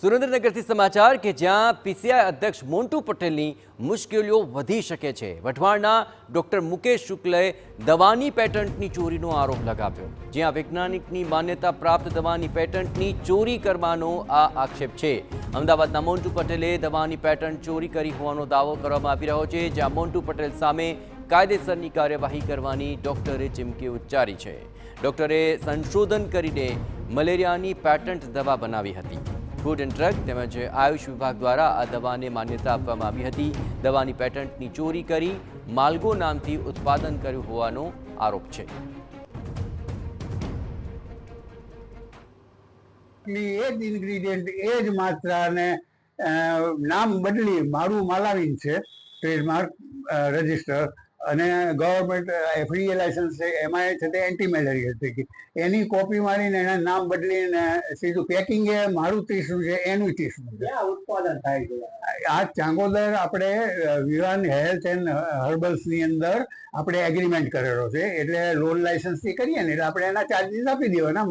સુરેન્દ્રનગરથી સમાચાર કે જ્યાં પીસીઆઈ અધ્યક્ષ મોન્ટુ પટેલની મુશ્કેલીઓ વધી શકે છે। વઢવાણના ડોક્ટર મુકેશ શુક્લએ દવાની પેટન્ટની ચોરીનો આરોપ લગાવ્યો, જ્યાં વૈજ્ઞાનિકની માન્યતા પ્રાપ્ત દવાની પેટન્ટની ચોરી કરવાનો આ આક્ષેપ છે। અમદાવાદના મોન્ટુ પટેલે દવાની પેટન્ટ ચોરી કરી હોવાનો દાવો કરવામાં આવી રહ્યો છે, જ્યાં મોન્ટુ પટેલ સામે કાયદેસરની કાર્યવાહી કરવાની ડોક્ટરે ચીમકી ઉચ્ચારી છે। ડોક્ટરે સંશોધન કરીને મલેરિયાની પેટન્ટ દવા બનાવી હતી। ફૂડ એન્ડ ડ્રગ તેમજ આયુષ વિભાગ દ્વારા આ દવાને માન્યતા આપવામાં આવી હતી। દવાની પેટન્ટની ચોરી કરી માલ્ગો નામથી ઉત્પાદન કર્યું હોવાનો આરોપ છે। એ જ ઇન્ગ્રીડિયન્ટ એ જ માત્રાને નામ બદલી મારું માલાવીન છે ટ્રેડમાર્ક રજિસ્ટર અને ગવર્મેન્ટ ફ્રી લાયસન્સ છે એમાં છે તે એન્ટી મેલેરિયા હતી એની કોપી મારીને એના નામ બદલીને સીધું પેકિંગ એ મારુતિનું છે એનું 30નું છે ઉત્પાદન થાય છે। આ ચાંગોદર આપણે વિવાન હેલ્થ એન્ડ હર્બલ્સની અંદર આપણે એગ્રીમેન્ટ કરેલો છે, એટલે લોન લાયસન્સથી કરીએ ને એટલે આપણે એના ચાર્જીસ આપી દેવાના।